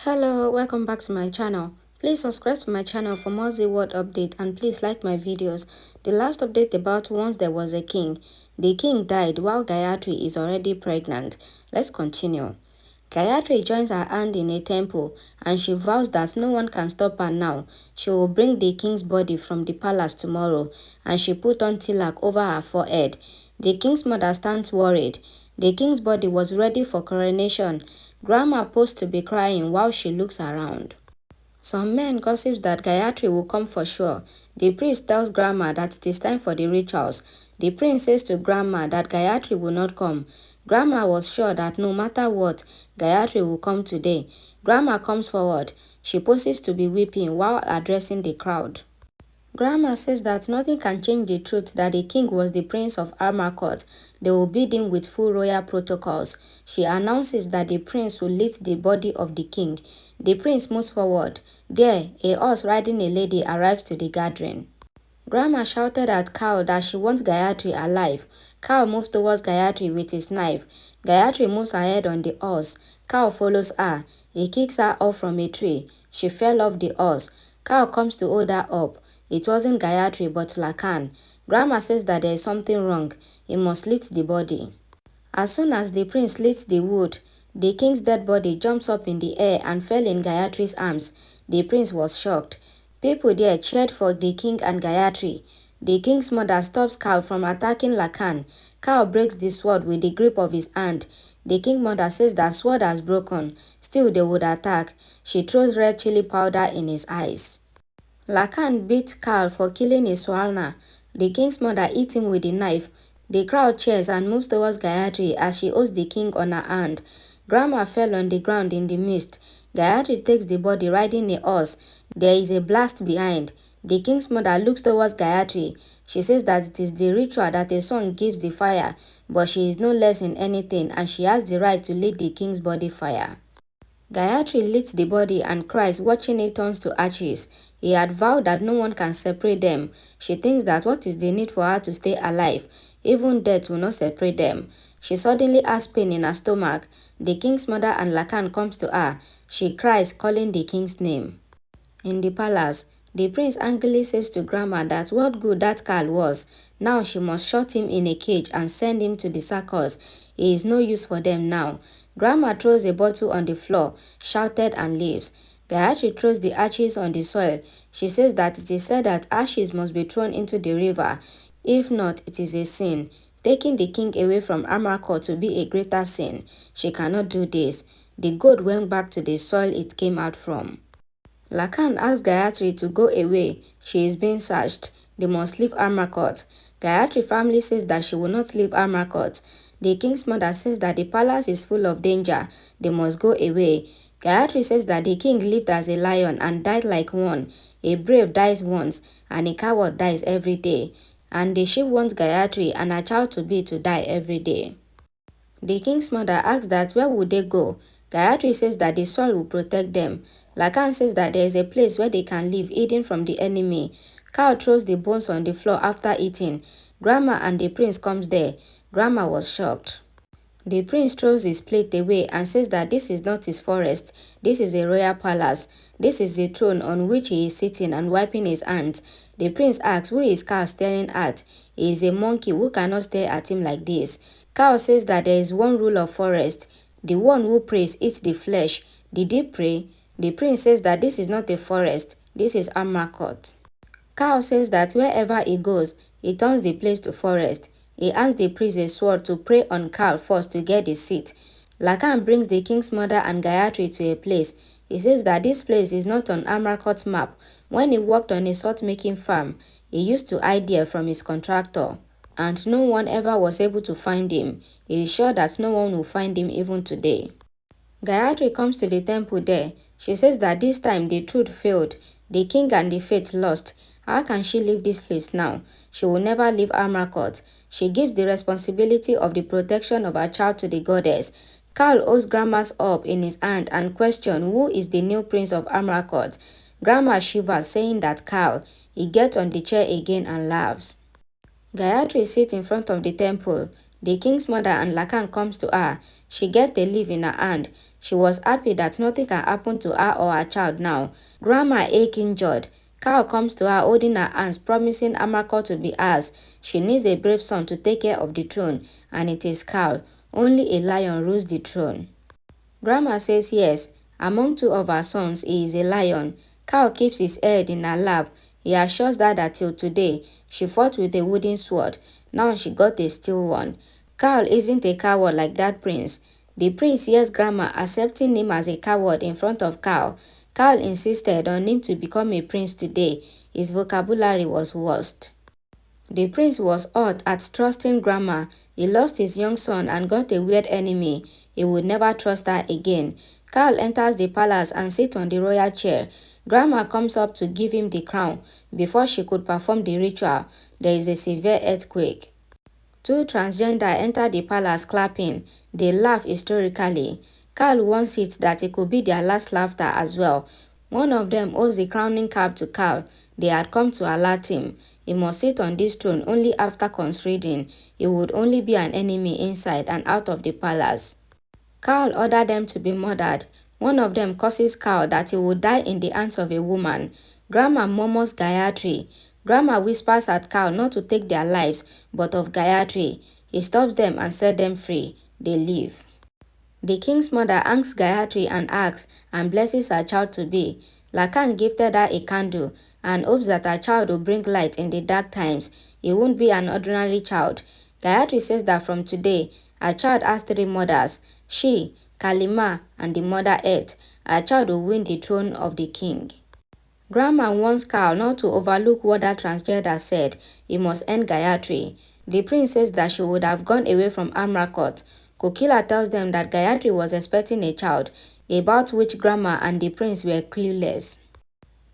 Hello, welcome back to my channel. Please subscribe to my channel for more Zeeworld update and please like my videos. The last update about once there was a king. The king died while Gayatri is already pregnant. Let's continue. Gayatri joins her aunt in a temple and she vows that no one can stop her now. She will bring the king's body from the palace tomorrow and she put on tilak over her forehead. The king's mother stands worried. The king's body was ready for coronation. Grandma posed to be crying while she looks around. Some men gossip that Gayatri will come for sure. The priest tells Grandma that it is time for the rituals. The prince says to Grandma that Gayatri will not come. Grandma was sure that no matter what, Gayatri will come today. Grandma comes forward. She poses to be weeping while addressing the crowd. Grandma says that nothing can change the truth that the king was the prince of Amairkot. They will beat him with full royal protocols. She announces that the prince will lift the body of the king. The prince moves forward. There, a horse riding a lady arrives to the gathering. Grandma shouted at Kaal that she wants Gayatri alive. Kaal moves towards Gayatri with his knife. Gayatri moves ahead on the horse. Kaal follows her. He kicks her off from a tree. She fell off the horse. Kaal comes to hold her up. It wasn't Gayatri but Lakan. Grandma says that there is something wrong. He must lift the body. As soon as the prince lifts the wood, the king's dead body jumps up in the air and fell in Gayatri's arms. The prince was shocked. People there cheered for the king and Gayatri. The king's mother stops Kaal from attacking Lakan. Kaal breaks the sword with the grip of his hand. The king's mother says that sword has broken. Still they would attack. She throws red chili powder in his eyes. Lakan beat Kaal for killing his Swalna. The king's mother eats him with a knife. The crowd cheers and moves towards Gayatri as she holds the king on her hand. Grandma fell on the ground in the mist. Gayatri takes the body riding a horse. There is a blast behind. The king's mother looks towards Gayatri. She says that it is the ritual that a son gives the fire, but she is no less in anything and she has the right to lead the king's body fire. Gayatri lifts the body and cries, watching it turn to ashes. He had vowed that no one can separate them. She thinks that what is the need for her to stay alive? Even death will not separate them. She suddenly has pain in her stomach. The king's mother and Lakan comes to her. She cries, calling the king's name. In the palace, the prince angrily says to Grandma that what good that Kaal was. Now she must shut him in a cage and send him to the circus. He is no use for them now. Grandma throws a bottle on the floor, shouted and leaves. Gayatri throws the ashes on the soil. She says that it is said that ashes must be thrown into the river. If not, it is a sin. Taking the king away from Amairkot to be a greater sin. She cannot do this. The gold went back to the soil it came out from. Lakan asks Gayatri to go away. She is being searched. They must leave Amairkot. Gayatri family says that she will not leave Amairkot. The king's mother says that the palace is full of danger. They must go away. Gayatri says that the king lived as a lion and died like one. A brave dies once and a coward dies every day. And the sheep wants Gayatri and her child to be to die every day. The king's mother asks that where would they go? Gayatri says that the soil will protect them. Lakan says that there is a place where they can live hidden from the enemy. Kaal throws the bones on the floor after eating. Grandma and the prince comes there. Grandma was shocked. The prince throws his plate away and says that this is not his forest. This is a royal palace. This is the throne on which he is sitting and wiping his hands. The prince asks who is Kaal staring at. He is a monkey who cannot stare at him like this. Kaal says that there is one rule of forest. The one who prays eats the flesh. Did he pray? The prince says that this is not a forest. This is Amairkot. Kaal says that wherever he goes, he turns the place to forest. He hands the priest a sword to pray on Kaal first to get his seat. Lakan brings the king's mother and Gayatri to a place. He says that this place is not on Amairkot's map. When he worked on a salt-making farm, he used to hide there from his contractor. And no one ever was able to find him. He is sure that no one will find him even today. Gayatri comes to the temple there. She says that this time the truth failed. The king and the faith lost. How can she leave this place now? She will never leave Amairkot. She gives the responsibility of the protection of her child to the goddess. Kaal holds Grandma's orb in his hand and questions who is the new prince of Amairkot. Grandma shivers, saying that Kaal. He gets on the chair again and laughs. Gayatri sits in front of the temple. The king's mother and Lakan comes to her. She gets the leaf in her hand. She was happy that nothing can happen to her or her child now. Grandma ache injured. Kaal comes to her holding her hands, promising Amairkot to be hers. She needs a brave son to take care of the throne, and it is Kaal. Only a lion rules the throne. Grandma says yes. Among two of her sons, he is a lion. Kaal keeps his head in her lap. He assures her that till today, she fought with a wooden sword. Now she got a steel one. Kaal isn't a coward like that prince. The prince hears Grandma accepting him as a coward in front of Kaal. Kaal insisted on him to become a prince today. His vocabulary was worst. The prince was hurt at trusting Grandma. He lost his young son and got a weird enemy. He would never trust her again. Kaal enters the palace and sits on the royal chair. Grandma comes up to give him the crown. Before she could perform the ritual, there is a severe earthquake. Two transgender enter the palace clapping. They laugh hysterically. Kaal warns it that it could be their last laughter as well. One of them holds the crowning cap to Kaal. They had come to alert him. He must sit on this throne only after considering he would only be an enemy inside and out of the palace. Kaal ordered them to be murdered. One of them curses Kaal that he would die in the hands of a woman. Grandma murmurs Gayatri. Grandma whispers at Kaal not to take their lives, but of Gayatri. He stops them and sets them free. They leave. The king's mother hangs Gayatri and asks and blesses her child to be. Lakan gifted her a candle and hopes that her child will bring light in the dark times. He won't be an ordinary child. Gayatri says that from today, her child has three mothers. She, Kalima, and the Mother Earth. Her child will win the throne of the king. Grandma warns Kaal not to overlook what that transgender said. He must end Gayatri. The prince says that she would have gone away from Amairkot. Kokila tells them that Gayatri was expecting a child, about which Grandma and the prince were clueless.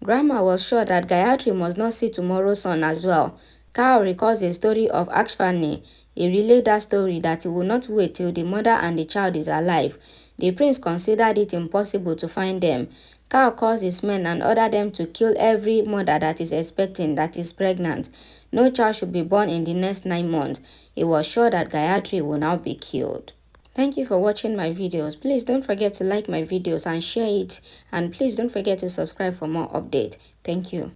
Grandma was sure that Gayatri must not see tomorrow's sun as well. Kaal recalls a story of Akshvani. He relayed that story that he would not wait till the mother and the child is alive. The prince considered it impossible to find them. Kaal calls his men and ordered them to kill every mother that is expecting, that is pregnant. No child should be born in the next 9 months. He was sure that Gayatri will now be killed. Thank you for watching my videos. Please don't forget to like my videos and share it. And please don't forget to subscribe for more updates. Thank you.